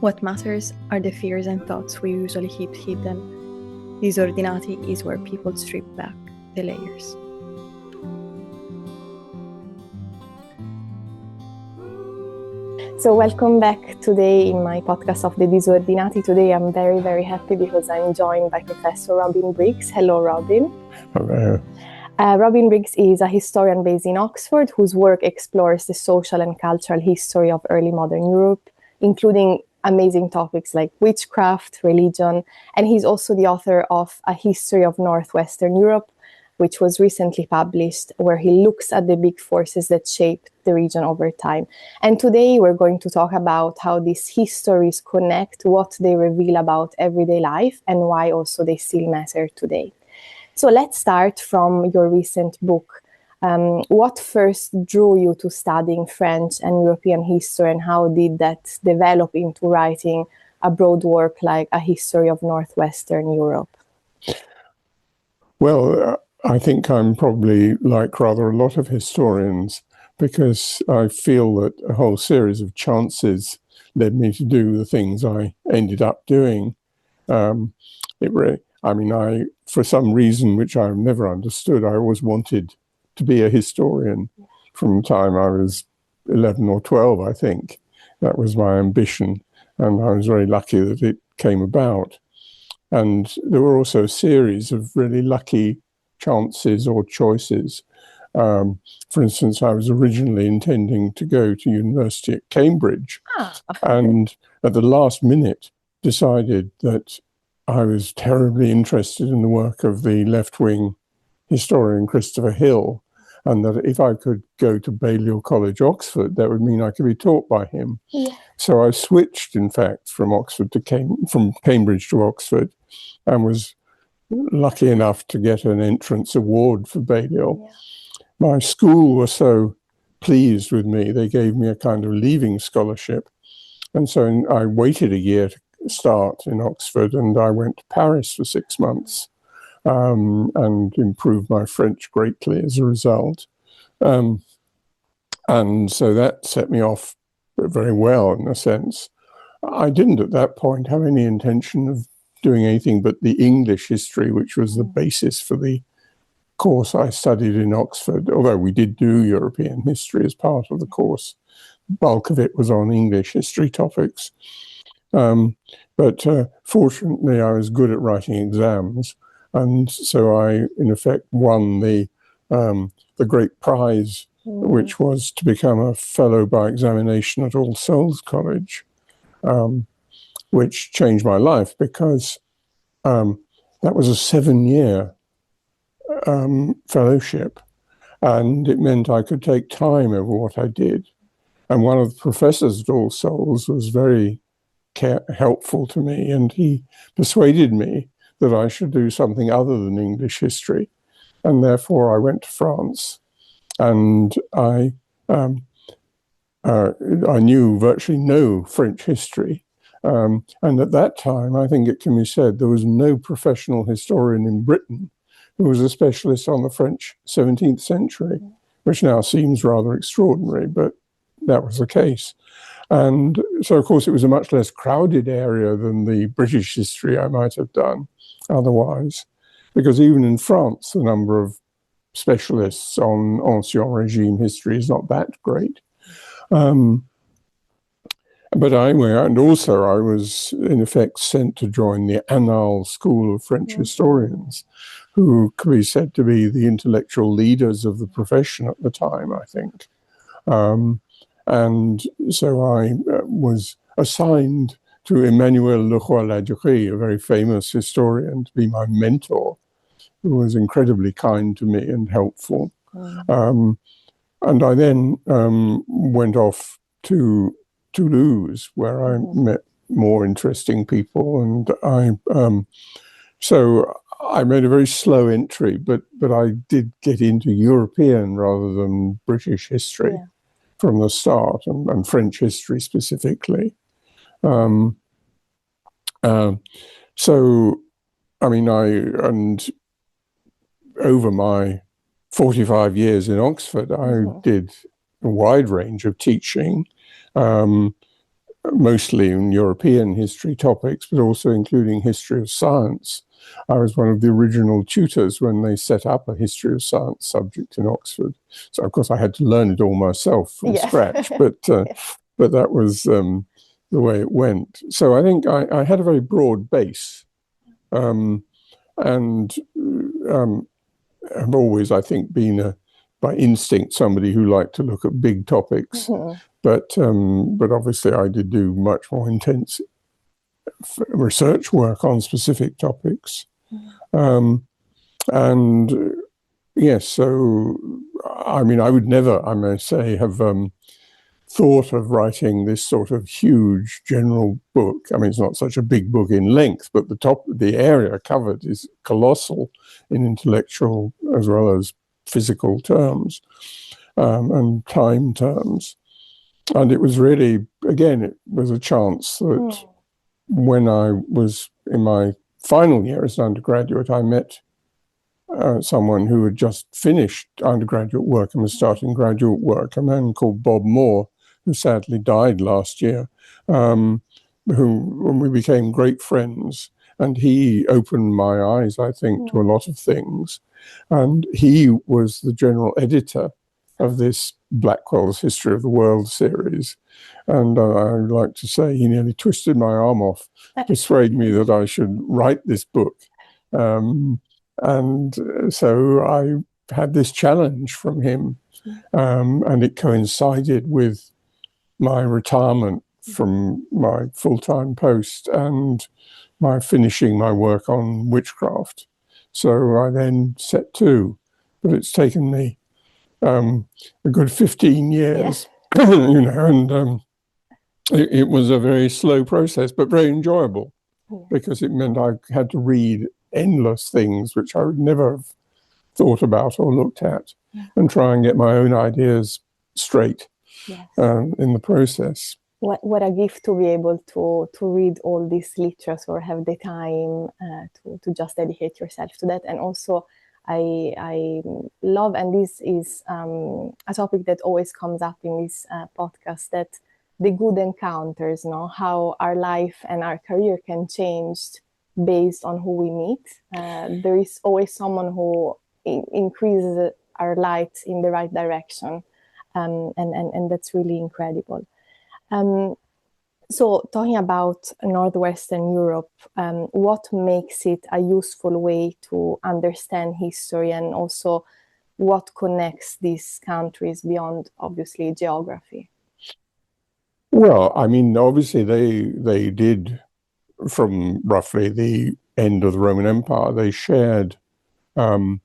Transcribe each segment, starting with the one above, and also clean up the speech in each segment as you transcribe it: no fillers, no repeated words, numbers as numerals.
What matters are the fears and thoughts we usually keep hidden. Disordinati is where people strip back the layers. So welcome back today in my podcast of the Disordinati. Today I'm very, very happy because I'm joined by Professor Robin Briggs. Hello, Robin. Hello. Robin Briggs is a historian based in Oxford whose work explores the social and cultural history of early modern Europe, including amazing topics like witchcraft, religion, and he's also the author of A History of Northwestern Europe, which was recently published, where he looks at the big forces that shaped the region over time. And today we're going to talk about how these histories connect, what they reveal about everyday life, and why also they still matter today. So let's start from your recent book. What first drew you to studying French and European history, and how did that develop into writing a broad work like A History of Northwestern Europe? Well, I think I'm probably like rather a lot of historians, because I feel that a whole series of chances led me to do the things I ended up doing. For some reason which I've never understood, I always wanted to be a historian from the time I was 11 or 12, I think. That was my ambition, and I was very lucky that it came about. And there were also a series of really lucky chances or choices. For instance, I was originally intending to go to university at Cambridge, and at the last minute decided that I was terribly interested in the work of the left-wing historian Christopher Hill, and that if I could go to Balliol College, Oxford, that would mean I could be taught by him. Yeah. So I switched, in fact, from Cambridge to Oxford, and was lucky enough to get an entrance award for Balliol. Yeah. My school was so pleased with me, they gave me a kind of leaving scholarship. And so I waited a year to start in Oxford, and I went to Paris for 6 months, and improved my French greatly as a result. And so that set me off very well, in a sense. I didn't at that point have any intention of doing anything but the English history, which was the basis for the course I studied in Oxford, although we did do European history as part of the course. The bulk of it was on English history topics. But fortunately, I was good at writing exams, and so I, in effect, won the great prize, which was to become a fellow by examination at All Souls College, which changed my life, because that was a 7-year fellowship, and it meant I could take time over what I did. And one of the professors at All Souls was very helpful to me, and he persuaded me that I should do something other than English history, and therefore I went to France, and I knew virtually no French history, and at that time, I think it can be said, there was no professional historian in Britain who was a specialist on the French 17th century, which now seems rather extraordinary, but that was the case. And so, of course, it was a much less crowded area than the British history I might have done otherwise, because even in France, the number of specialists on Ancien Regime history is not that great. But anyway, and also I was, in effect, sent to join the Annales School of French historians, who could be said to be the intellectual leaders of the profession at the time, I think. And so I was assigned to Emmanuel Leroy-Ladurie, a very famous historian, to be my mentor, who was incredibly kind to me and helpful. And I then went off to Toulouse, where I met more interesting people, and so I made a very slow entry, but I did get into European rather than British history from the start, and French history specifically. So, I mean, and over my 45 years in Oxford, I did wide range of teaching, mostly in European history topics, but also including history of science. I was one of the original tutors when they set up a history of science subject in Oxford. So, of course, I had to learn it all myself from scratch, but that was the way it went. So I think I had a very broad base, and have always, I think, been by instinct somebody who liked to look at big topics. But obviously I did do much more intense research work on specific topics. And yes, so I mean, I would never, I may say, have thought of writing this sort of huge general book. I mean, it's not such a big book in length, but the area covered is colossal in intellectual as well as physical terms, and time terms. And it was really, again, it was a chance that when I was in my final year as an undergraduate, I met someone who had just finished undergraduate work and was starting graduate work, a man called Bob Moore, who sadly died last year, when we became great friends. And he opened my eyes, I think, to a lot of things. And he was the general editor of this Blackwell's History of the World series. And I'd like to say he nearly twisted my arm off to persuade me that I should write this book. And so I had this challenge from him, and it coincided with my retirement from my full-time post and my finishing my work on witchcraft. So I then set to, but it's taken me a good 15 years, you know, and it was a very slow process, but very enjoyable, because it meant I had to read endless things which I would never have thought about or looked at, and try and get my own ideas straight in the process. What a gift to be able to read all these literature or have the time to just dedicate yourself to that. And also I love, and this is a topic that always comes up in this podcast, that the good encounters, how our life and our career can change based on who we meet. There is always someone who increases our light in the right direction, and that's really incredible. So talking about Northwestern Europe, what makes it a useful way to understand history, and also what connects these countries beyond, obviously, geography? Well, I mean, obviously they did, from roughly the end of the Roman Empire, they shared a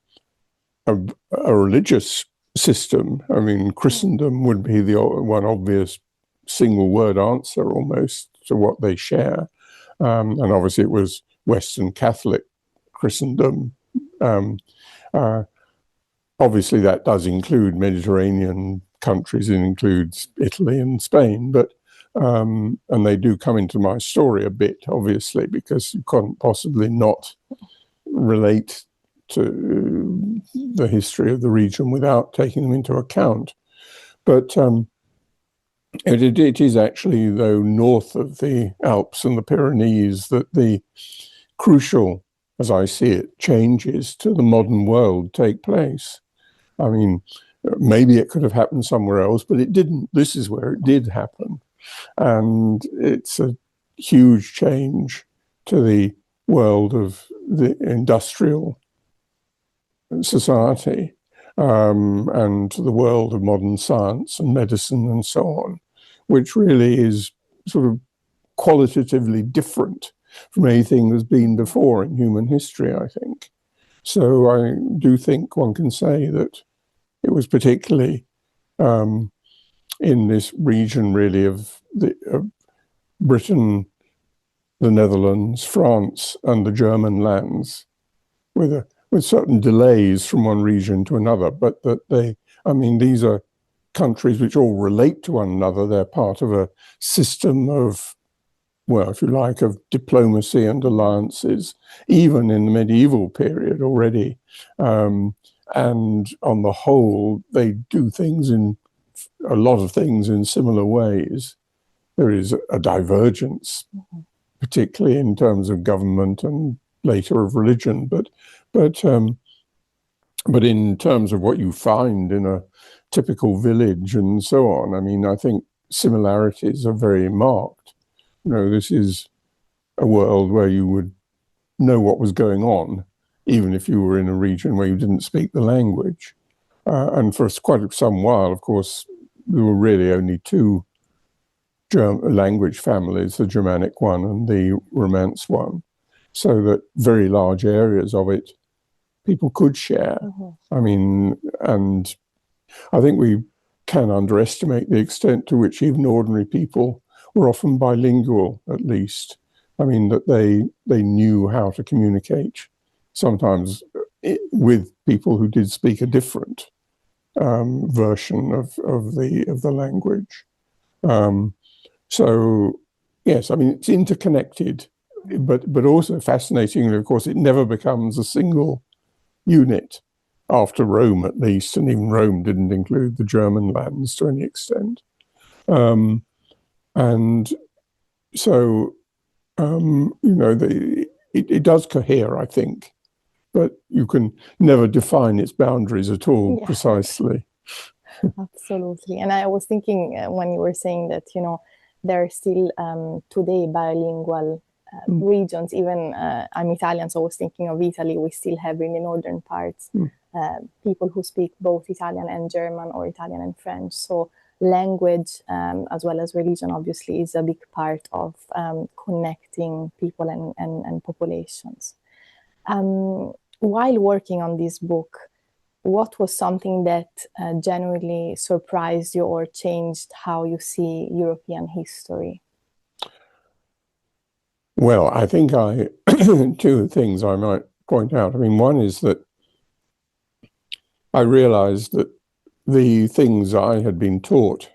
religious system. I mean, Christendom would be the one obvious single word answer almost to what they share. And obviously it was Western Catholic Christendom. Obviously that does include Mediterranean countries, it includes Italy and Spain, but and they do come into my story a bit, obviously, because you can't possibly not relate to the history of the region without taking them into account. But it is actually, though, north of the Alps and the Pyrenees that the crucial, as I see it, changes to the modern world take place. I mean, maybe it could have happened somewhere else, but it didn't. This is where it did happen. And it's a huge change to the world of the industrial society, and to the world of modern science and medicine and so on, which really is sort of qualitatively different from anything that's been before in human history, I think. So I do think one can say that it was particularly in this region, really, of Britain, the Netherlands, France, and the German lands, with certain delays from one region to another, but that these are countries which all relate to one another. They're part of a system of, well, if you like, of diplomacy and alliances, even in the medieval period already. And on the whole, they do things in a lot of things in similar ways. There is a divergence, particularly in terms of government and later of religion, but in terms of what you find in a typical village and so on, I mean, I think similarities are very marked. You know, this is a world where you would know what was going on, even if you were in a region where you didn't speak the language. And for quite some while, of course, there were really only two language families, the Germanic one and the Romance one, so that very large areas of it people could share. I mean, and I think we can underestimate the extent to which even ordinary people were often bilingual, at least. I mean, that they knew how to communicate, sometimes with people who did speak a different version of the language. So, yes, I mean, it's interconnected, but also fascinatingly, of course, it never becomes a single unit, after Rome at least, and even Rome didn't include the German lands to any extent. And so, you know, it does cohere, I think, but you can never define its boundaries at all precisely. Absolutely. And I was thinking when you were saying that, you know, there are still today bilingual regions. Even I'm Italian, so I was thinking of Italy. We still have in the northern parts people who speak both Italian and German, or Italian and French. So language, as well as religion, obviously, is a big part of connecting people and populations. While working on this book, what was something that genuinely surprised you or changed how you see European history? Well, I think two things I might point out. I mean, one is that I realized that the things I had been taught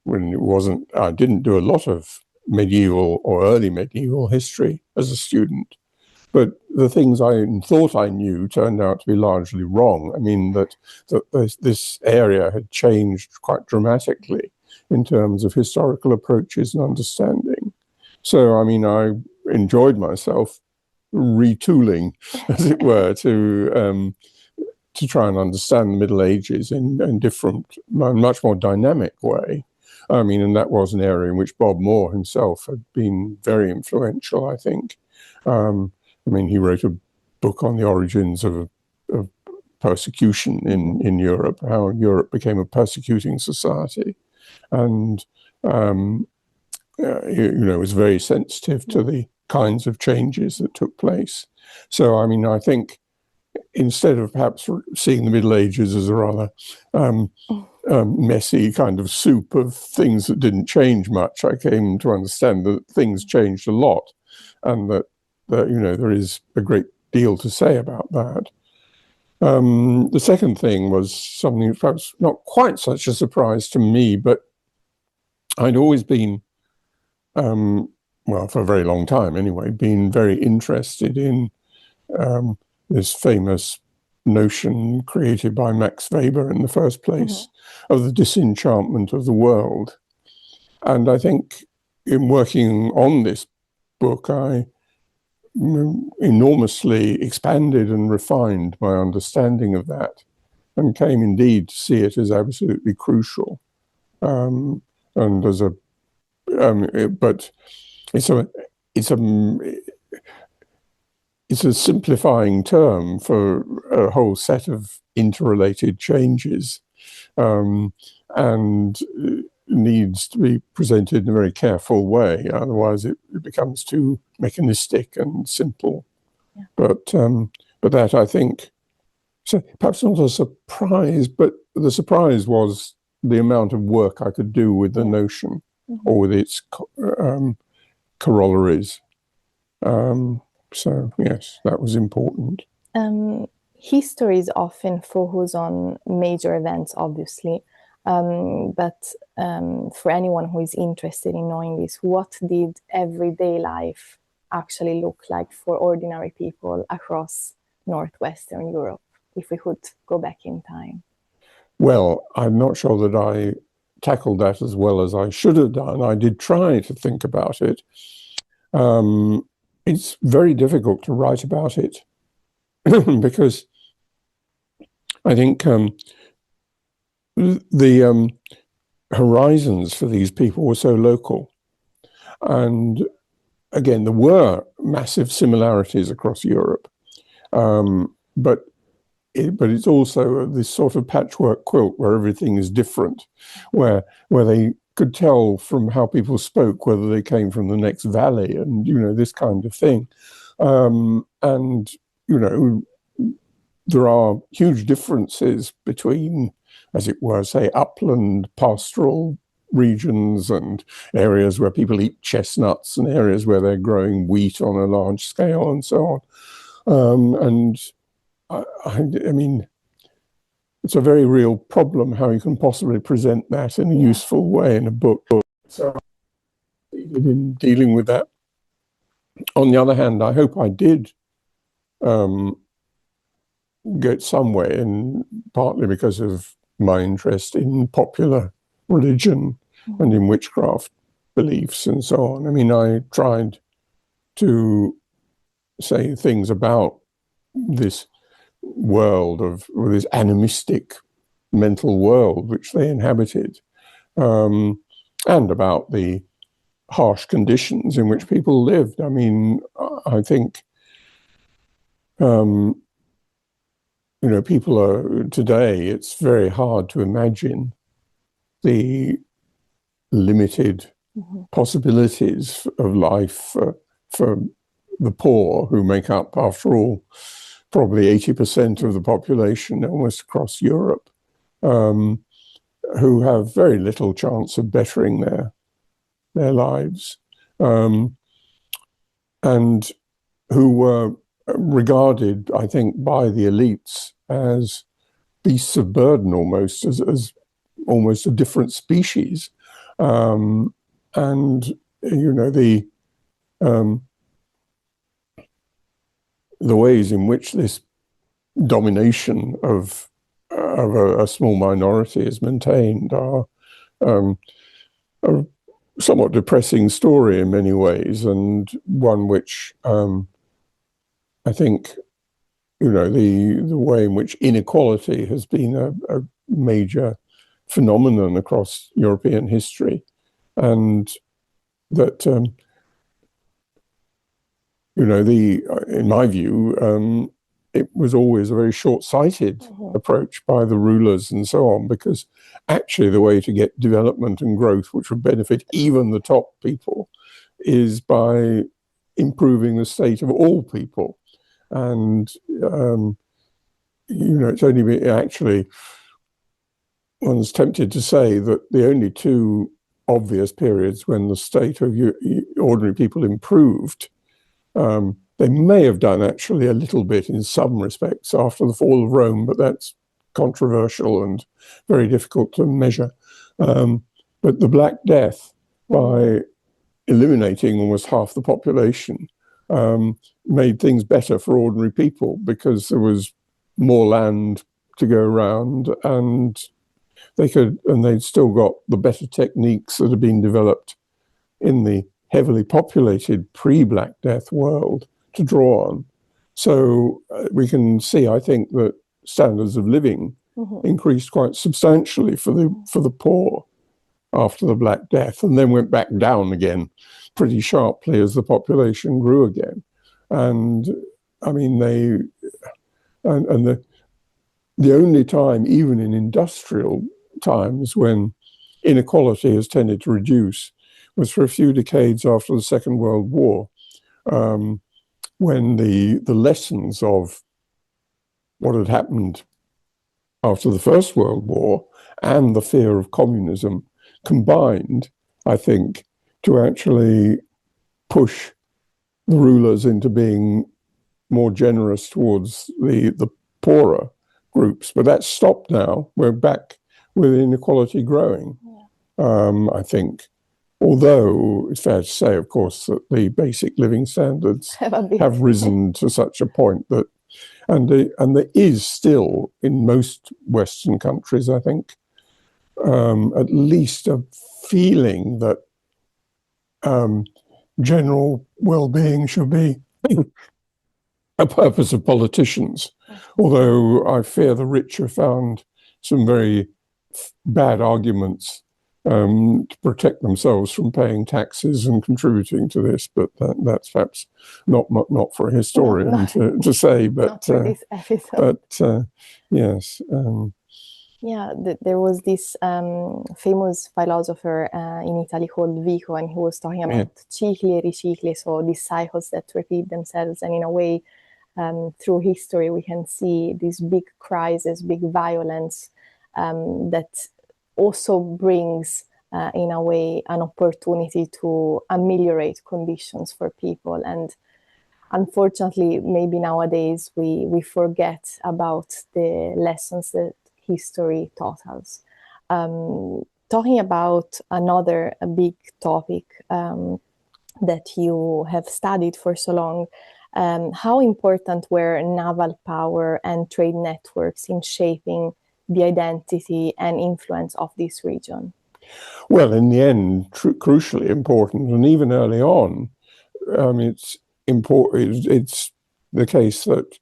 when I didn't do a lot of medieval or early medieval history as a student, but the things I thought I knew turned out to be largely wrong. I mean, that this area had changed quite dramatically in terms of historical approaches and understanding. So, I mean, I enjoyed myself retooling, as it were, to try and understand the Middle Ages in a much more dynamic way. I mean, and that was an area in which Bob Moore himself had been very influential, I think. I mean, he wrote a book on the origins of persecution in Europe, how Europe became a persecuting society. And, you know, was very sensitive to the kinds of changes that took place. So, I mean, I think instead of perhaps seeing the Middle Ages as a rather messy kind of soup of things that didn't change much, I came to understand that things changed a lot, and that you know, there is a great deal to say about that. The second thing was something that perhaps not quite such a surprise to me, but I'd always been, well, for a very long time anyway, been very interested in this famous notion created by Max Weber in the first place of the disenchantment of the world. And I think in working on this book, I enormously expanded and refined my understanding of that, and came indeed to see it as absolutely crucial. And as a, but it's a simplifying term for a whole set of interrelated changes, and needs to be presented in a very careful way. Otherwise, it becomes too mechanistic and simple. Yeah. But that, I think, so perhaps not a surprise, but the surprise was the amount of work I could do with the notion or with its corollaries. So yes, that was important. Histories often focus on major events, obviously. But for anyone who is interested in knowing this, what did everyday life actually look like for ordinary people across Northwestern Europe, if we could go back in time? well, I'm not sure that I tackled that as well as I should have done. I did try to think about it. It's very difficult to write about it because I think the horizons for these people were so local. And again, there were massive similarities across Europe, but it's also this sort of patchwork quilt where everything is different, where they could tell from how people spoke whether they came from the next valley, and this kind of thing. And there are huge differences between, as it were, say, upland pastoral regions and areas where people eat chestnuts and areas where they're growing wheat on a large scale and so on. And I mean, it's a very real problem how you can possibly present that in a useful way in a book. So in dealing with that. On the other hand, I hope I did get somewhere, in partly because of my interest in popular religion and in witchcraft beliefs and so on. I mean, I tried to say things about this world this animistic mental world which they inhabited, and about the harsh conditions in which people lived. I mean, I think people are today, it's very hard to imagine the limited possibilities of life for the poor, who make up, after all, probably 80% of the population almost across Europe, who have very little chance of bettering their lives, and who were regarded, I think, by the elites as beasts of burden, almost as almost a different species. And the ways in which this domination of a small minority is maintained are a somewhat depressing story in many ways, and one which I think, the way in which inequality has been a major phenomenon across European history, and that in my view, it was always a very short-sighted approach by the rulers and so on, because actually the way to get development and growth which would benefit even the top people is by improving the state of all people. And it's only actually, one's tempted to say that the only two obvious periods when the state of ordinary people improved, they may have done actually a little bit in some respects after the fall of Rome, but that's controversial and very difficult to measure. But the Black Death, by eliminating almost half the population, made things better for ordinary people, because there was more land to go around, and they'd still got the better techniques that had been developed in the heavily populated pre-Black Death world to draw on. So we can see, I think, that standards of living increased quite substantially for the poor after the Black Death, and then went back down again pretty sharply as the population grew again. And I mean, the only time, even in industrial times, when inequality has tended to reduce was for a few decades after the Second World War, when the lessons of what had happened after the First World War and the fear of communism combined, I think, to actually push the rulers into being more generous towards the poorer groups. But that's stopped now. We're back with inequality growing, I think. Although it's fair to say, of course, that the basic living standards have risen to such a point that And there is still, in most Western countries, I think, at least a feeling that general well-being should be a purpose of politicians. Although I fear the rich have found some very bad arguments to protect themselves from paying taxes and contributing to this, but that's perhaps not for a historian to say. But this episode. But yes. Yeah, there was this famous philosopher in Italy called Vico, and he was talking about cicli e ricicli, so these cycles that repeat themselves. And in a way, through history, we can see this big crisis, big violence that also brings, in a way, an opportunity to ameliorate conditions for people. And unfortunately, maybe nowadays we forget about the lessons that history taught us. Talking about another big topic that you have studied for so long, how important were naval power and trade networks in shaping the identity and influence of this region? Well, in the end, crucially important, and even early on, it's important. It's the case that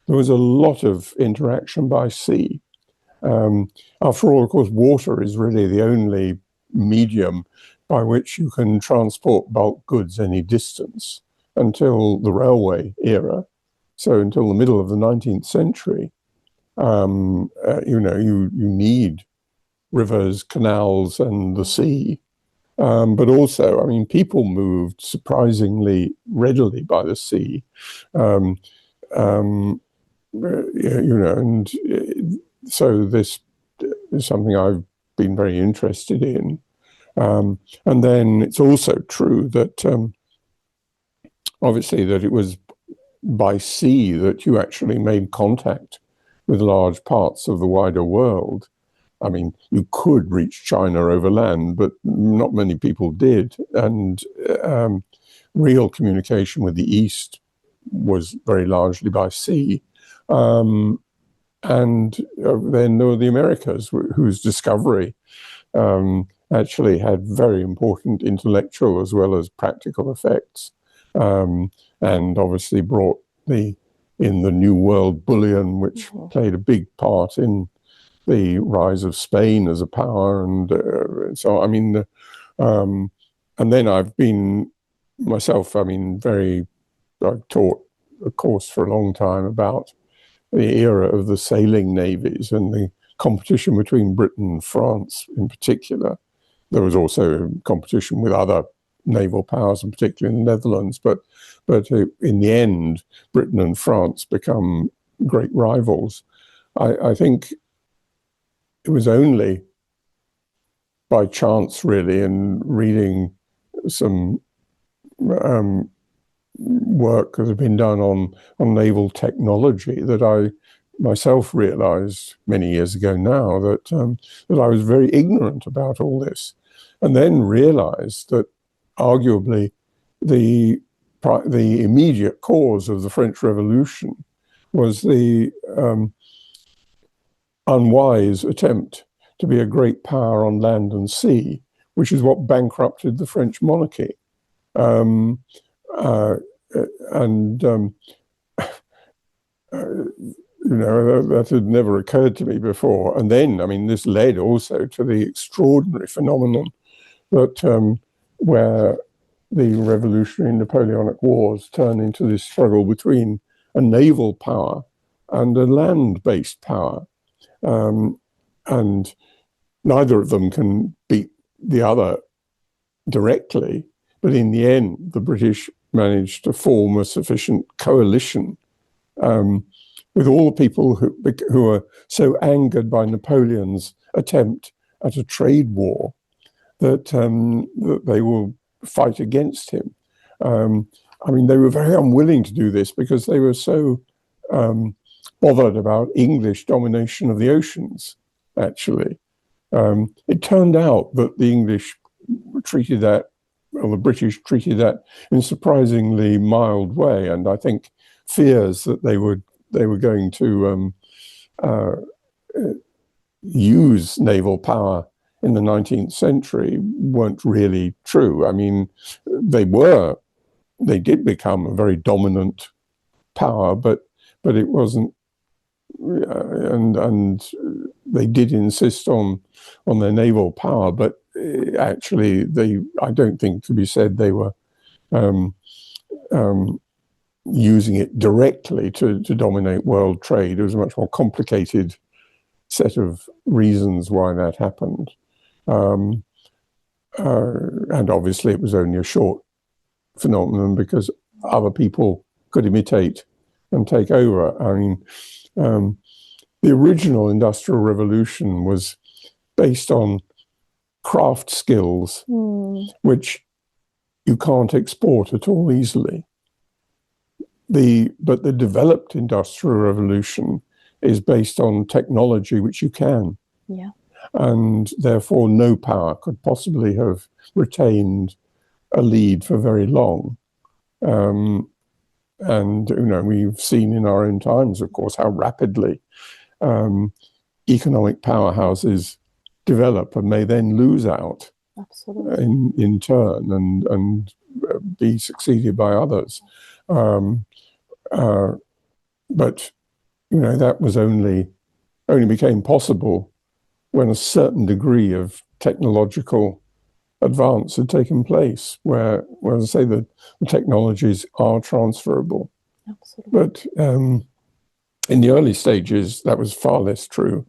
there was a lot of interaction by sea. After all, of course, water is really the only medium by which you can transport bulk goods any distance until the railway era. So until the middle of the 19th century, you need rivers, canals, and the sea. But also, I mean, people moved surprisingly readily by the sea. And so this is something I've been very interested in. And then it's also true that obviously that it was by sea that you actually made contact with large parts of the wider world. I mean, you could reach China over land, but not many people did. And real communication with the East was very largely by sea. And then there were the Americas, whose discovery actually had very important intellectual as well as practical effects, and obviously brought in the New World bullion, which played a big part in the rise of Spain as a power. And so, I mean, and then I've been myself, I've taught a course for a long time about the era of the sailing navies and the competition between Britain and France in particular. There was also competition with other naval powers, and particularly in the Netherlands. But in the end, Britain and France become great rivals. I think it was only by chance, really, in reading some work that had been done on naval technology that I myself realized many years ago now that I was very ignorant about all this, and then realized that arguably the immediate cause of the French Revolution was the unwise attempt to be a great power on land and sea, which is what bankrupted the French monarchy. That had never occurred to me before. And then, I mean, this led also to the extraordinary phenomenon that where the revolutionary Napoleonic Wars turned into this struggle between a naval power and a land-based power. And neither of them can beat the other directly. But in the end, the British managed to form a sufficient coalition with all the people who are so angered by Napoleon's attempt at a trade war that they will fight against him. They were very unwilling to do this because they were so bothered about English domination of the oceans, actually. It turned out that the British treated that in a surprisingly mild way, and I think fears that they would they were going to use naval power in the 19th century weren't really true. I mean, they did become a very dominant power, but it wasn't, and they did insist on their naval power, but actually I don't think to be said they were using it directly to dominate world trade. It was a much more complicated set of reasons why that happened. And obviously it was only a short phenomenon because other people could imitate and take over. I mean, the original Industrial Revolution was based on craft skills, which you can't export at all easily. But the developed Industrial Revolution is based on technology which you can. Yeah. And therefore no power could possibly have retained a lead for very long. And we've seen in our own times, of course, how rapidly economic powerhouses develop and may then lose out. Absolutely. in turn and be succeeded by others. But that was only became possible when a certain degree of technological advance had taken place, where as I say, the technologies are transferable. Absolutely. But in the early stages, that was far less true.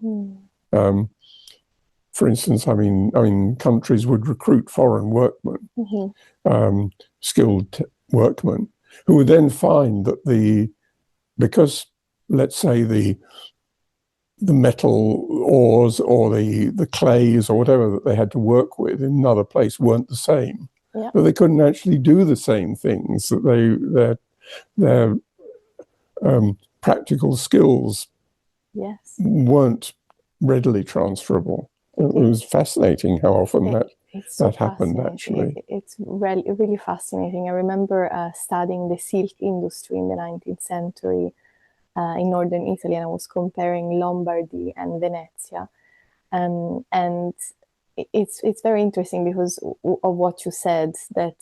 For instance, I mean, countries would recruit foreign workmen, skilled workmen, who would then find that because let's say the metal ores or the clays or whatever that they had to work with in another place weren't the same. Yeah. But they couldn't actually do the same things, that their practical skills weren't readily transferable. It was fascinating how often that happened, actually. It's really fascinating. I remember studying the silk industry in the 19th century in northern Italy, and I was comparing Lombardy and Venezia. And it's very interesting because of what you said, that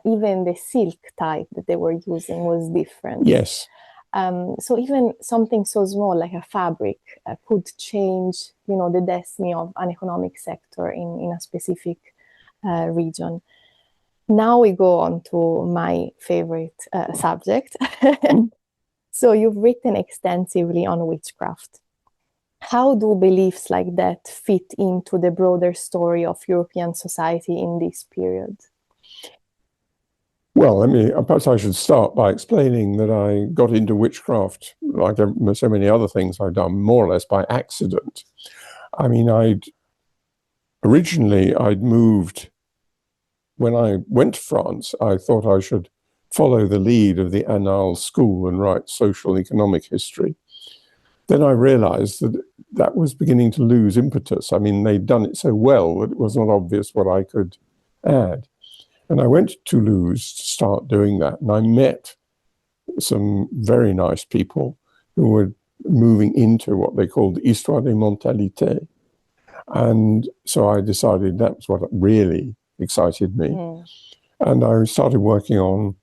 even the silk type that they were using was different. Yes. So even something so small like a fabric could change, the destiny of an economic sector in a specific region. Now we go on to my favorite subject. So you've written extensively on witchcraft. How do beliefs like that fit into the broader story of European society in this period? Well, perhaps I should start by explaining that I got into witchcraft, like so many other things I've done, more or less by accident. I mean, originally I'd moved, when I went to France, I thought I should follow the lead of the Annales school and write social economic history. Then I realized that was beginning to lose impetus. I mean, they'd done it so well that it was not obvious what I could add. And I went to Toulouse to start doing that. And I met some very nice people who were moving into what they called Histoire des Mentalités. And so I decided that was what really excited me. And I started working on,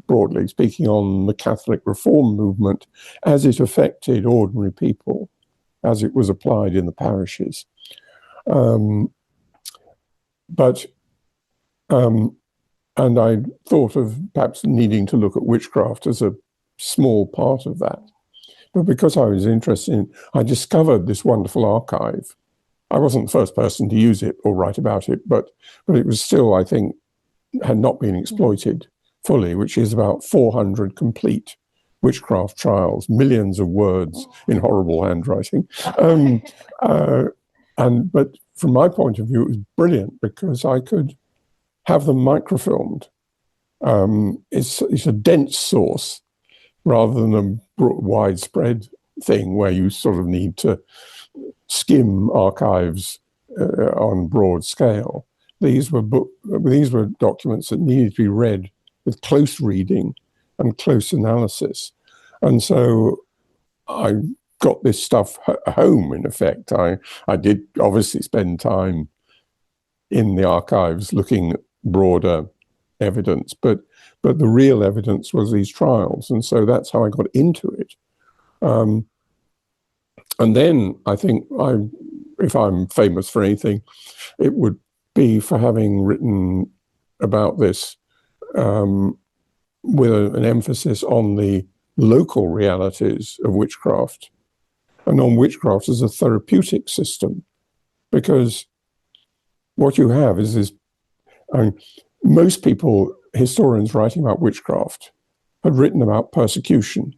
broadly speaking, on the Catholic Reform movement as it affected ordinary people, as it was applied in the parishes. And I thought of perhaps needing to look at witchcraft as a small part of that. But because I was interested I discovered this wonderful archive. I wasn't the first person to use it or write about it, but it was still, I think, had not been exploited fully, which is about 400 complete witchcraft trials, millions of words in horrible handwriting. But from my point of view, it was brilliant because I could have them microfilmed. It's a dense source rather than a widespread thing where you sort of need to skim archives on broad scale. These were documents that needed to be read with close reading and close analysis. And so I got this stuff home, in effect. I did obviously spend time in the archives looking at broader evidence, but the real evidence was these trials. And so that's how I got into it. And then I think if I'm famous for anything, it would be for having written about this with an emphasis on the local realities of witchcraft and on witchcraft as a therapeutic system. Because what you have is this, most people, historians writing about witchcraft, had written about persecution.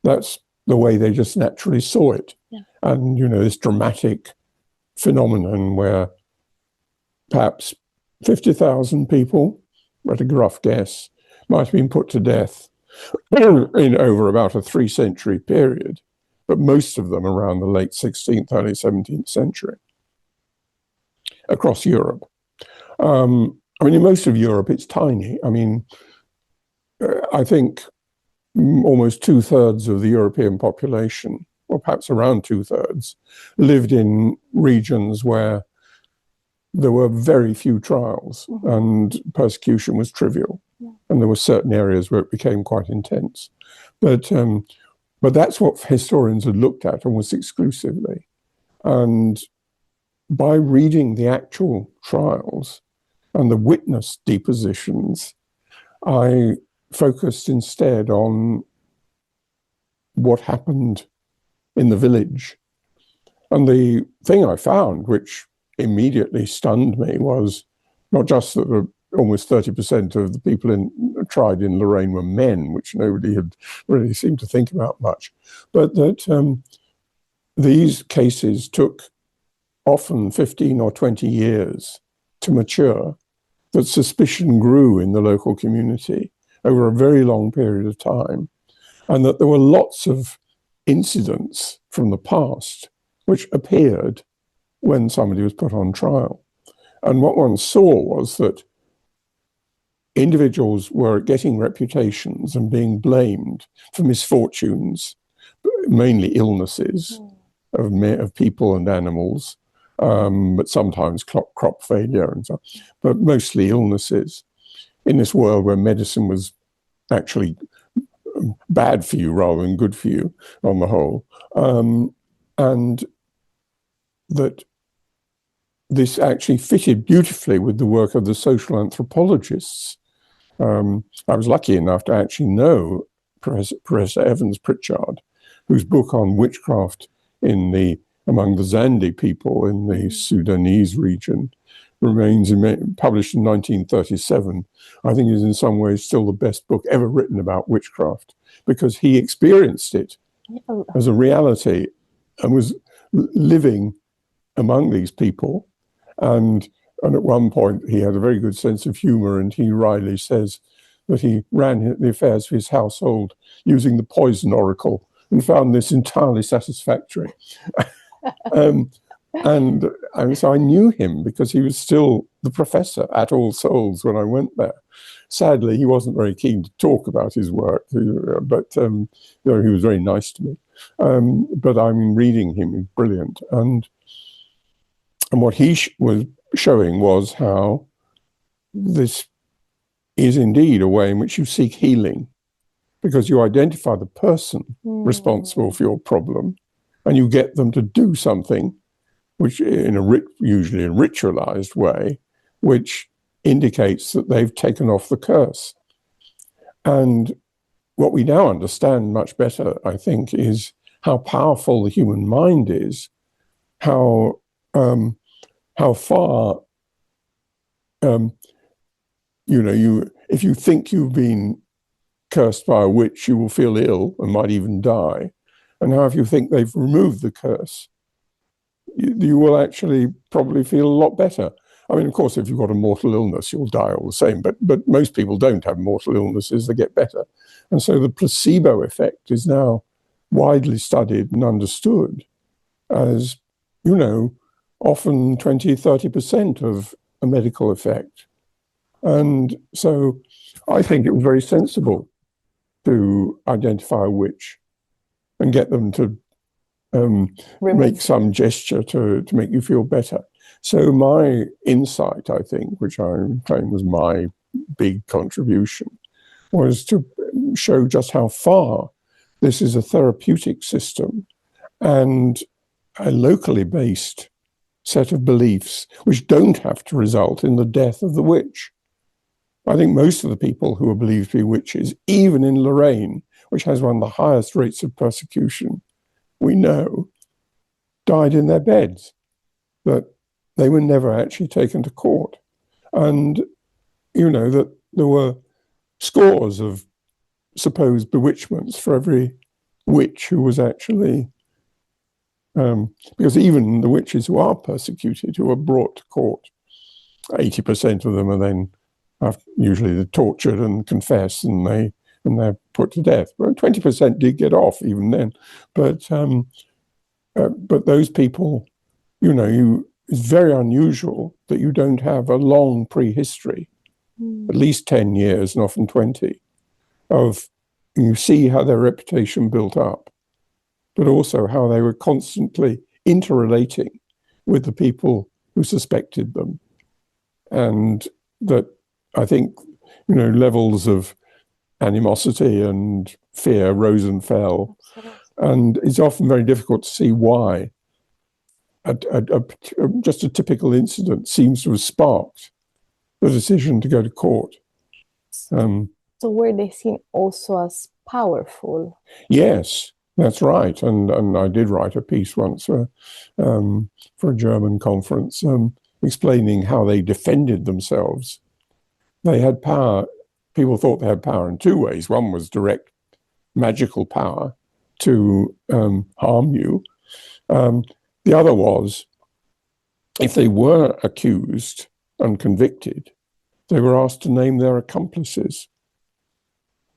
That's the way they just naturally saw it. Yeah. And, this dramatic phenomenon where perhaps 50,000 people, at a rough guess, might have been put to death in over about a 3-century period, but most of them around the late 16th, early 17th century, across Europe. In most of Europe, it's tiny. I think almost 2/3 of the European population, or perhaps around 2/3, lived in regions where there were very few trials and persecution was trivial. Yeah. And there were certain areas where it became quite intense. But that's what historians had looked at almost exclusively. And by reading the actual trials and the witness depositions, I focused instead on what happened in the village. And the thing I found, which immediately stunned me, was not just that almost 30% of the people tried in Lorraine were men, which nobody had really seemed to think about much, but that these cases took often 15 or 20 years to mature, that suspicion grew in the local community over a very long period of time, and that there were lots of incidents from the past which appeared when somebody was put on trial. And what one saw was that individuals were getting reputations and being blamed for misfortunes, mainly illnesses of people and animals, but sometimes crop failure and so on, but mostly illnesses in this world where medicine was actually bad for you rather than good for you on the whole. And that this actually fitted beautifully with the work of the social anthropologists. I was lucky enough to actually know Professor Evans Pritchard, whose book on witchcraft among the Zandi people in the Sudanese region remains published in 1937. I think is in some ways still the best book ever written about witchcraft, because he experienced it as a reality and was living among these people. And at one point, he had a very good sense of humor, and he wryly says that he ran the affairs of his household using the poison oracle and found this entirely satisfactory. And so I knew him because he was still the professor at All Souls when I went there. Sadly, he wasn't very keen to talk about his work, but he was very nice to me. But reading him is brilliant. And what he was showing was how this is indeed a way in which you seek healing, because you identify the person responsible for your problem and you get them to do something, which usually a ritualized way, which indicates that they've taken off the curse. And what we now understand much better, I think, is how powerful the human mind is, how far, if you think you've been cursed by a witch, you will feel ill and might even die. And how if you think they've removed the curse, you will actually probably feel a lot better. Of course, if you've got a mortal illness, you'll die all the same, but most people don't have mortal illnesses, they get better. And so the placebo effect is now widely studied and understood as, often 20, 30% of a medical effect. And so I think it was very sensible to identify a witch and get them to make some gesture to make you feel better. So my insight, I think, which I claim was my big contribution, was to show just how far this is a therapeutic system and a locally based set of beliefs which don't have to result in the death of the witch. I think most of the people who are believed to be witches, even in Lorraine, which has one of the highest rates of persecution we know, died in their beds, that they were never actually taken to court. And, you know, that there were scores of supposed bewitchments for every witch who was actually, because even the witches who are persecuted, who are brought to court, 80% of them are then usually they're tortured and confess, and they're put to death. But 20% did get off even then. But those people, you know, it's very unusual that you don't have a long prehistory, at least 10 years and often 20, of you see how their reputation built up, but also how they were constantly interrelating with the people who suspected them. And that I think, you know, levels of animosity and fear rose and fell. And it's often very difficult to see why just a typical incident seems to have sparked the decision to go to court. So were they seen also as powerful? Yes, that's right. And I did write a piece once for a German conference explaining how they defended themselves. They had power. People thought they had power in two ways. One was direct magical power to harm you. The other was, if they were accused and convicted, they were asked to name their accomplices.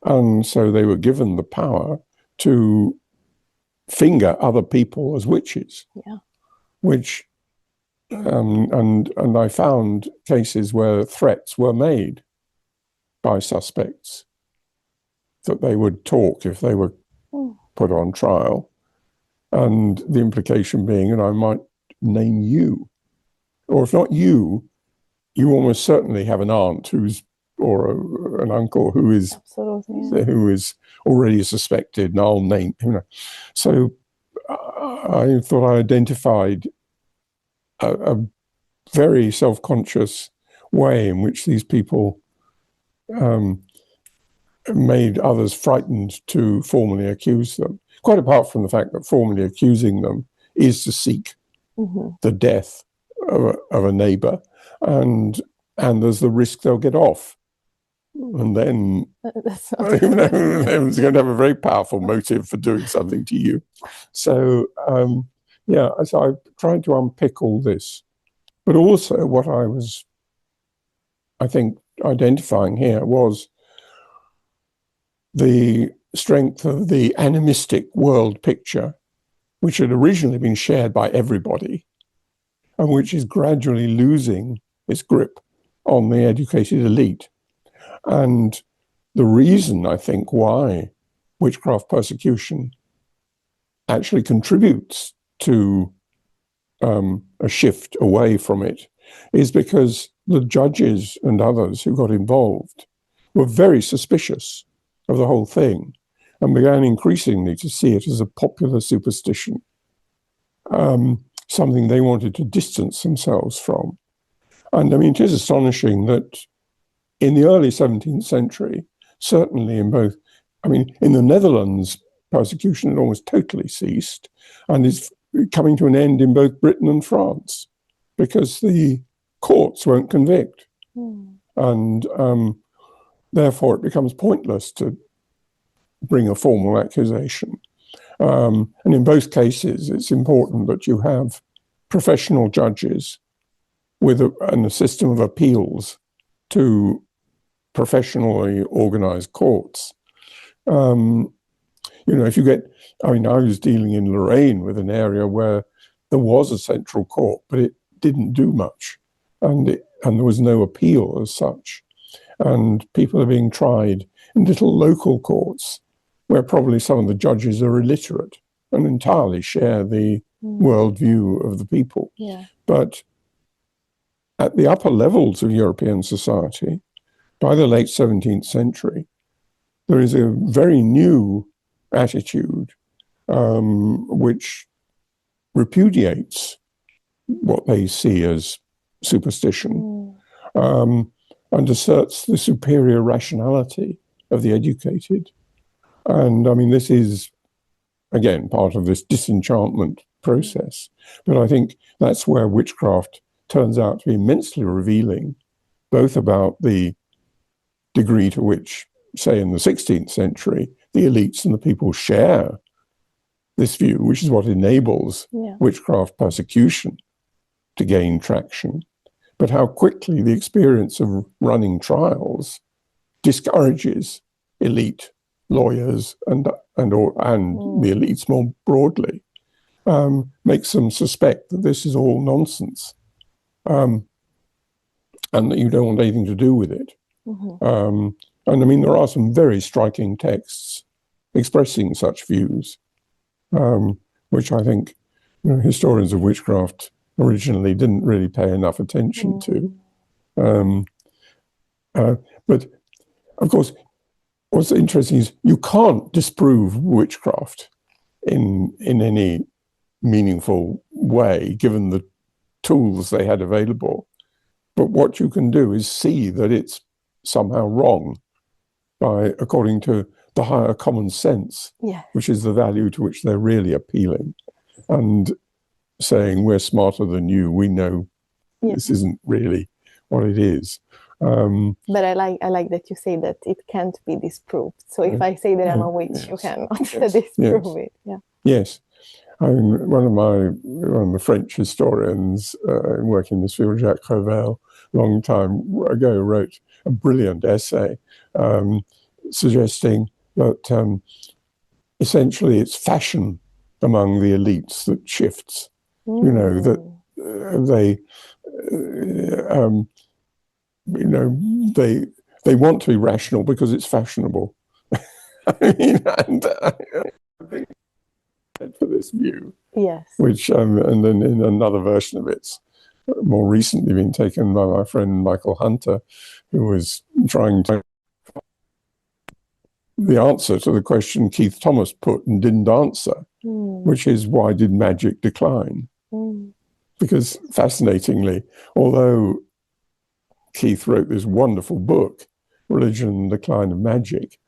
And so they were given the power to finger other people as witches. Yeah. Which, and I found cases where threats were made by suspects that they would talk if they were put on trial. And the implication being, and I might name you, or if not you, you almost certainly have an aunt or an uncle who is already suspected, and I'll name, you know. So I thought I identified a very self-conscious way in which these people made others frightened to formally accuse them. Quite apart from the fact that formally accusing them is to seek the death of a neighbor, and there's the risk they'll get off. And then it's going to have a very powerful motive for doing something to you. So, so I tried to unpick all this. But also what I was, I think, identifying here was the strength of the animistic world picture, which had originally been shared by everybody, and which is gradually losing its grip on the educated elite. And the reason, I think, why witchcraft persecution actually contributes to a shift away from it is because the judges and others who got involved were very suspicious of the whole thing and began increasingly to see it as a popular superstition, something they wanted to distance themselves from. And I mean, it is astonishing that in the early 17th century, certainly in the Netherlands, persecution had almost totally ceased and is coming to an end in both Britain and France because the courts won't convict. And therefore it becomes pointless to bring a formal accusation. And in both cases, it's important that you have professional judges with a system of appeals to professionally organized courts. If you get, I was dealing in Lorraine with an area where there was a central court, but it didn't do much. And there was no appeal as such. And people are being tried in little local courts where probably some of the judges are illiterate and entirely share the worldview of the people. Yeah. But at the upper levels of European society, by the late 17th century, there is a very new attitude which repudiates what they see as superstition and asserts the superior rationality of the educated. And I mean, this is, again, part of this disenchantment process. But I think that's where witchcraft turns out to be immensely revealing, both about the degree to which, say, in the 16th century, the elites and the people share this view, which is what enables witchcraft persecution to gain traction, but how quickly the experience of running trials discourages elite lawyers and the elites more broadly, makes them suspect that this is all nonsense, and that you don't want anything to do with it. And I mean, there are some very striking texts expressing such views, which I think historians of witchcraft originally didn't really pay enough attention to. But of course, what's interesting is you can't disprove witchcraft in any meaningful way, given the tools they had available. But what you can do is see that it's somehow wrong according to the higher common sense, which is the value to which they're really appealing, and saying we're smarter than you, we know this isn't really what it is. But I like that you say that it can't be disproved. So if I say that I'm a witch, you cannot disprove it. Yeah. Yes. I mean, one of the French historians working in this field, Jacques Revel, a long time ago, wrote a brilliant essay suggesting that essentially it's fashion among the elites that shifts. That they want to be rational because it's fashionable. I mean, and I think for this view, which and then in another version of it's more recently been taken by my friend Michael Hunter, who was trying to the answer to the question Keith Thomas put and didn't answer, which is, why did magic decline? Because fascinatingly, although Keith wrote this wonderful book, Religion and the Decline of Magic,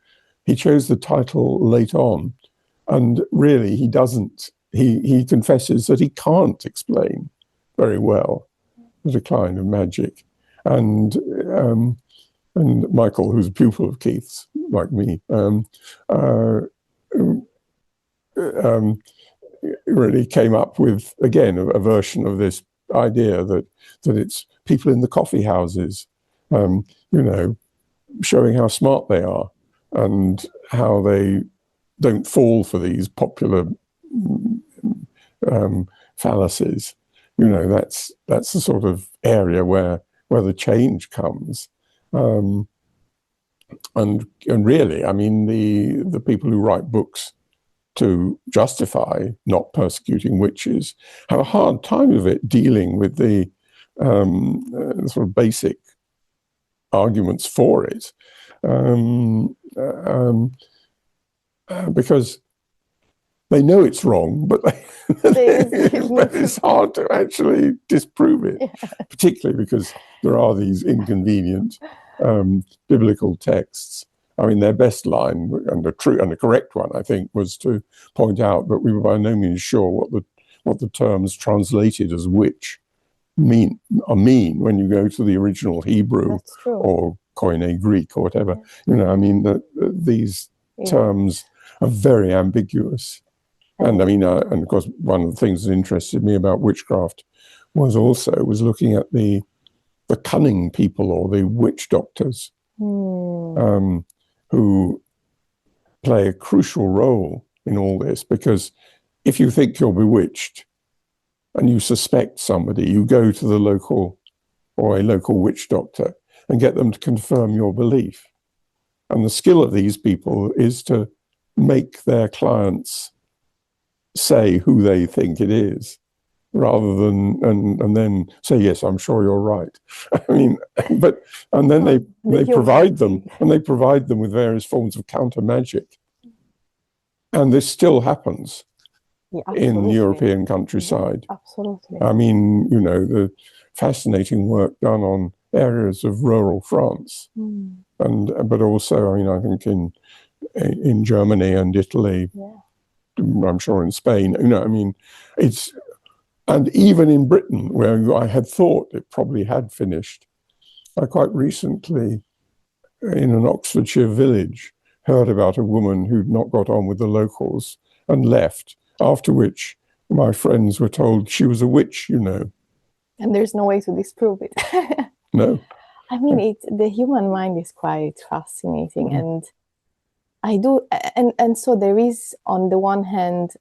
he chose the title late on, and really he doesn't, he confesses that he can't explain very well the decline of magic. And Michael, who's a pupil of Keith's, like me, really came up with, again, a version of this idea that it's people in the coffee houses, showing how smart they are and how they don't fall for these popular fallacies. That's the sort of area where the change comes. And really, I mean, the people who write books to justify not persecuting witches have a hard time of it dealing with the sort of basic arguments for it, because they know it's wrong, but but it's hard to actually disprove it, particularly because there are these inconvenient biblical texts. I mean, their best line, and the correct one, I think, was to point out that we were by no means sure what the terms translated as witch mean when you go to the original Hebrew or Koine Greek or whatever. I mean, these terms are very ambiguous. And I mean, and of course, one of the things that interested me about witchcraft was looking at the cunning people, or the witch doctors, who play a crucial role in all this. Because if you think you're bewitched and you suspect somebody, you go to the local or a local witch doctor and get them to confirm your belief. And the skill of these people is to make their clients say who they think it is, rather than and then say, yes, I'm sure you're right. I mean, and then they provide them with various forms of counter magic, and this still happens in the European countryside. Absolutely. I mean, the fascinating work done on areas of rural France, but also, I mean, I think in Germany and Italy, I'm sure in Spain. I mean, and even in Britain, where I had thought it probably had finished, I quite recently, in an Oxfordshire village, heard about a woman who'd not got on with the locals and left, after which my friends were told she was a witch, And there's no way to disprove it. No. I mean, the human mind is quite fascinating, and I do, and so there is, on the one hand,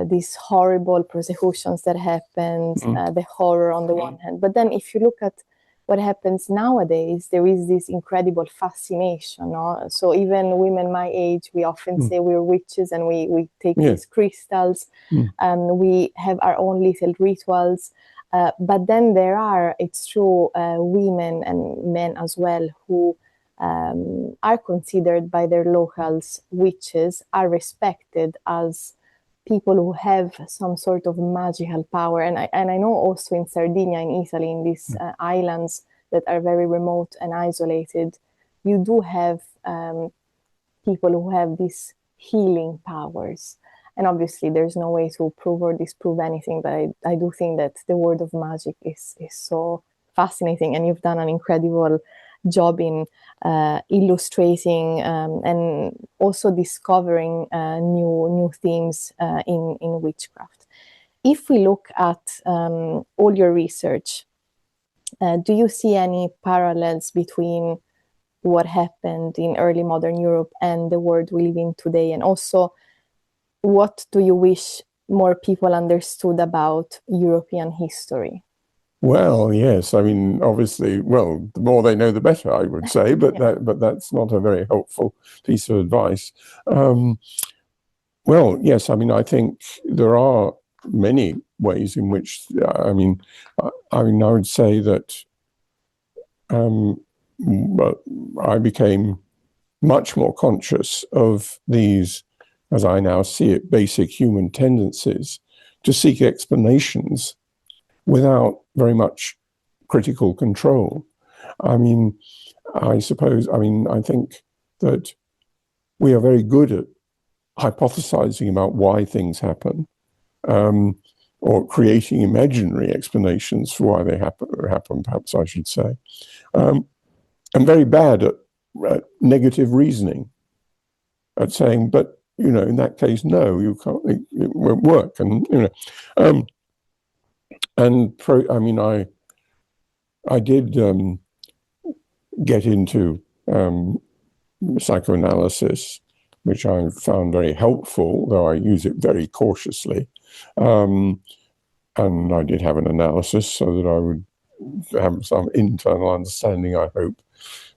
these horrible persecutions that happened, the horror on the one hand. But then if you look at what happens nowadays, there is this incredible fascination. No? So even women my age, we often say we're witches, and we take these crystals, and we have our own little rituals. But then there are, it's true, women and men as well who are considered by their locals witches, are respected as people who have some sort of magical power. And I know also in Sardinia, in Italy, in these islands that are very remote and isolated, you do have people who have these healing powers. And obviously there's no way to prove or disprove anything, but I do think that the world of magic is so fascinating, and you've done an incredible job in illustrating and also discovering new themes in witchcraft. If we look at all your research, do you see any parallels between what happened in early modern Europe and the world we live in today? And also, what do you wish more people understood about European history? Well, yes. I mean, obviously, the more they know, the better, I would say. But that's not a very helpful piece of advice. Well, yes. I mean, I think there are many ways in which. I would say that. I became much more conscious of these, as I now see it, basic human tendencies to seek explanations without very much critical control. I mean, I think that we are very good at hypothesizing about why things happen, or creating imaginary explanations for why they happen, perhaps I should say. I'm very bad at negative reasoning, at saying, but, in that case, no, you can't, it won't work. I did get into psychoanalysis, which I found very helpful, though I use it very cautiously. And I did have an analysis so that I would have some internal understanding, I hope,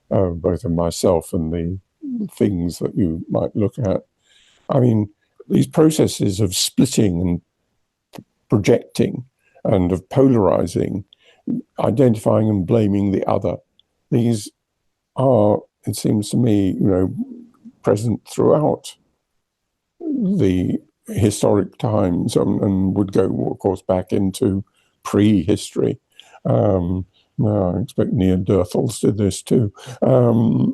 both of myself and the things that you might look at. I mean, these processes of splitting and projecting and of polarizing, identifying and blaming the other, these are, it seems to me, present throughout the historic times, and would go, of course, back into prehistory. I expect Neanderthals did this too. And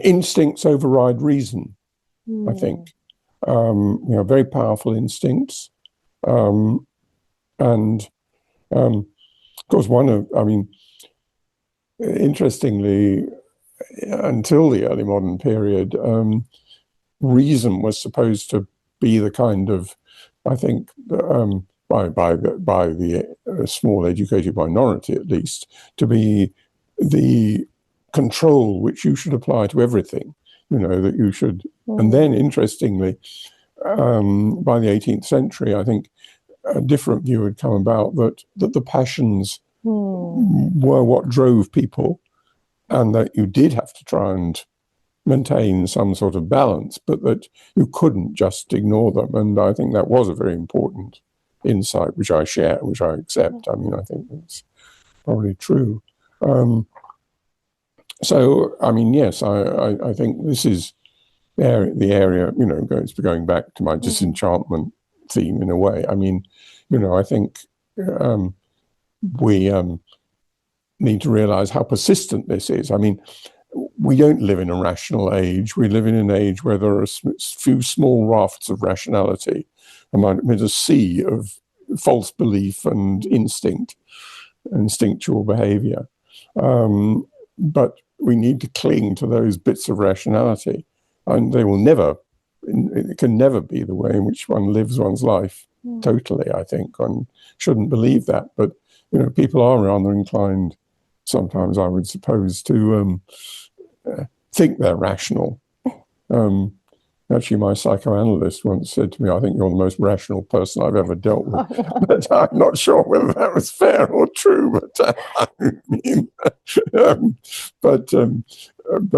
instincts override reason, I think. Very powerful instincts. And of course, interestingly, until the early modern period, reason was supposed to be the kind of, I think, by the small educated minority at least, to be the control which you should apply to everything, that you should. And then, interestingly, by the 18th century, I think a different view had come about that the passions were what drove people, and that you did have to try and maintain some sort of balance, but that you couldn't just ignore them. And I think that was a very important insight, which I share, which I accept. I mean, I think that's probably true. So, I mean, yes, I think this is the area, you know, going back to my disenchantment theme in a way. I mean, you know, I think we need to realize how persistent this is. I mean, we don't live in a rational age. We live in an age where there are a few small rafts of rationality amid a sea of false belief and instinctual behavior. But we need to cling to those bits of rationality, and it can never be the way in which one lives one's life totally, I think. One shouldn't believe that. But, you know, people are rather inclined sometimes, I would suppose, to think they're rational. Actually, my psychoanalyst once said to me, I think you're the most rational person I've ever dealt with. But I'm not sure whether that was fair or true. But but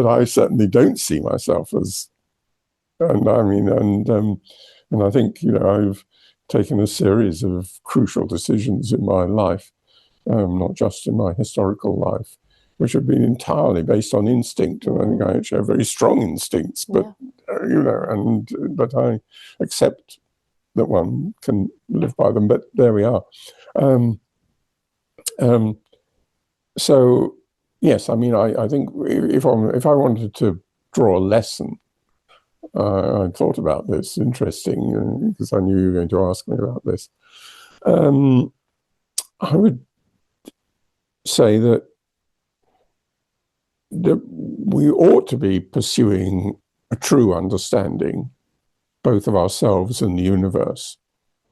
I certainly don't see myself as, and I think, you know, I've taken a series of crucial decisions in my life, not just in my historical life, which have been entirely based on instinct. And I think I actually have very strong instincts, but, you know, but I accept that one can live by them, but there we are. So, yes, I mean, I think if I wanted to draw a lesson, I thought about this, interesting, because I knew you were going to ask me about this. I would say that we ought to be pursuing a true understanding, both of ourselves and the universe,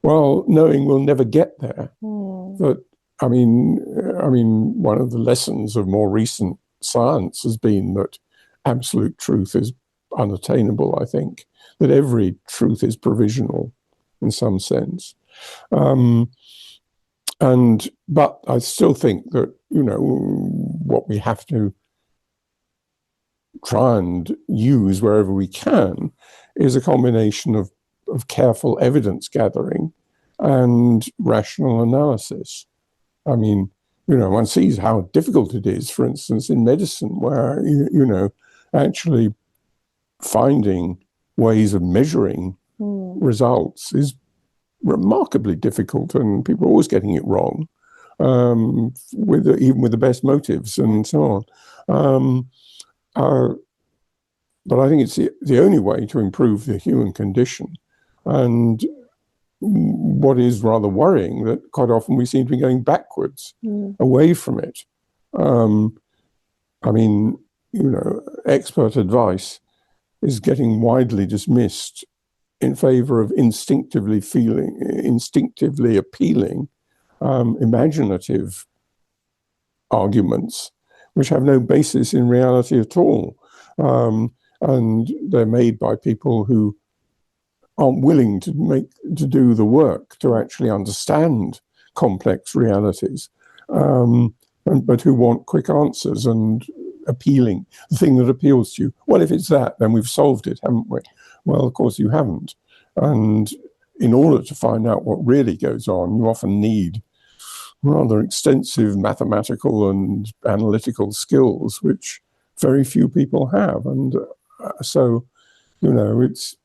while knowing we'll never get there. That, I mean, one of the lessons of more recent science has been that absolute truth is unattainable, I think, that every truth is provisional in some sense. But I still think that, you know, what we have to try and use wherever we can is a combination of careful evidence gathering and rational analysis. I mean, you know, one sees how difficult it is, for instance, in medicine, where, you know, actually finding ways of measuring results is remarkably difficult, and people are always getting it wrong, even with the best motives and so on. But I think it's the only way to improve the human condition. And what is rather worrying, that quite often we seem to be going backwards, away from it. I mean, you know, expert advice is getting widely dismissed in favor of instinctively appealing, imaginative arguments, which have no basis in reality at all. And they're made by people who aren't willing to do the work to actually understand complex realities, but who want quick answers and appealing, the thing that appeals to you. Well, if it's that, then we've solved it, haven't we? Well, of course you haven't. And in order to find out what really goes on, you often need rather extensive mathematical and analytical skills, which very few people have. And so, you know, it's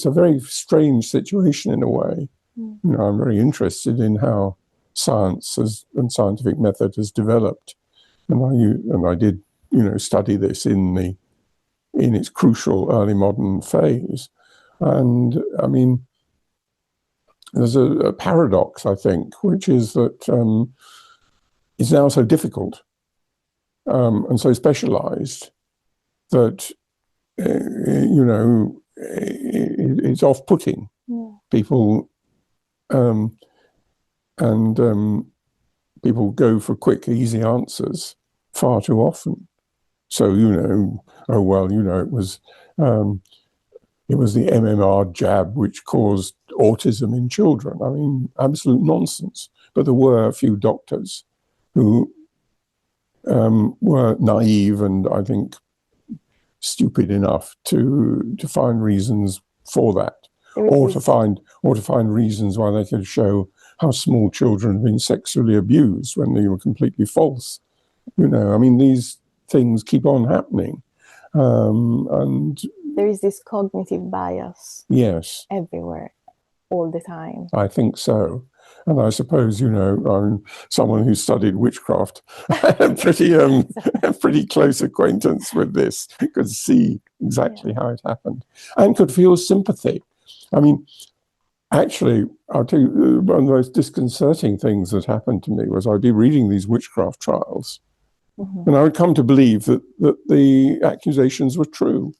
a very strange situation in a way. You know, I'm very interested in how science and scientific method has developed, and I did, you know, study this in its crucial early modern phase. And I mean, there's a paradox, I think, which is that it's now so difficult and so specialized that you know, it's off-putting. People people go for quick, easy answers far too often. So, you know, oh well, you know, it was the MMR jab which caused autism in children. I mean, absolute nonsense. But there were a few doctors who were naive and I think stupid enough to find reasons for that, or to find reasons why they could show how small children have been sexually abused when they were completely false. You know, I mean, these things keep on happening, and there is this cognitive bias. Yes, everywhere, all the time. I think so. And I suppose, you know, I'm someone who studied witchcraft. I have pretty close acquaintance with this. Could see exactly how it happened and could feel sympathy. I mean, actually, I'll tell you, one of the most disconcerting things that happened to me was I'd be reading these witchcraft trials, and I would come to believe that the accusations were true.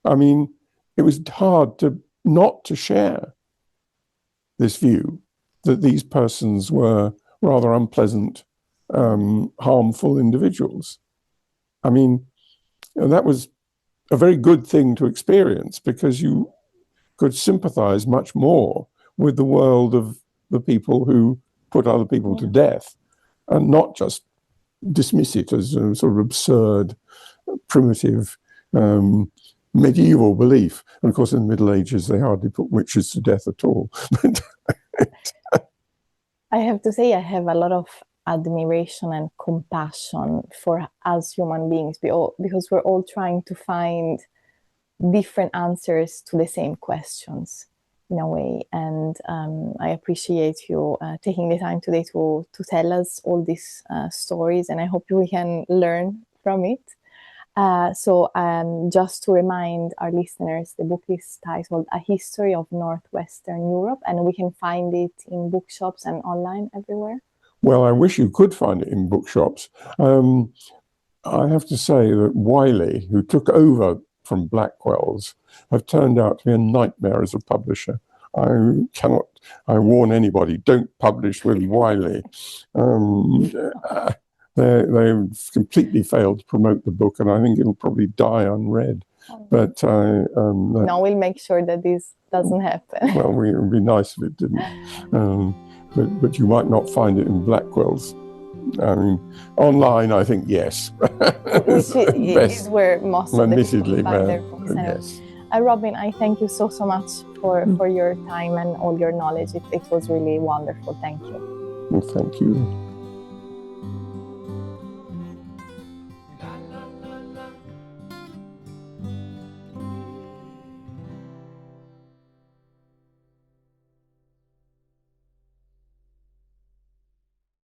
I mean, it was hard not to share this view that these persons were rather unpleasant, harmful individuals. I mean, and that was a very good thing to experience because you could sympathize much more with the world of the people who put other people to death and not just dismiss it as a sort of absurd, primitive, medieval belief. And of course, in the Middle Ages, they hardly put witches to death at all. I have to say, I have a lot of admiration and compassion for us human beings because we're all trying to find different answers to the same questions in a way. And I appreciate you taking the time today to tell us all these stories, and I hope we can learn from it. So just to remind our listeners, the book is titled A History of Northwestern Europe, and we can find it in bookshops and online everywhere. Well, I wish you could find it in bookshops. I have to say that Wiley, who took over from Blackwell's, have turned out to be a nightmare as a publisher. I warn anybody, don't publish with Wiley. They've completely failed to promote the book, and I think it'll probably die unread. But no, we'll make sure that this doesn't happen. Well, it would be nice if it didn't. But you might not find it in Blackwell's. I mean, online, I think yes. Which is where most of the people find their books. Yes. Robin, I thank you so much for your time and all your knowledge. It was really wonderful. Thank you. Well, thank you.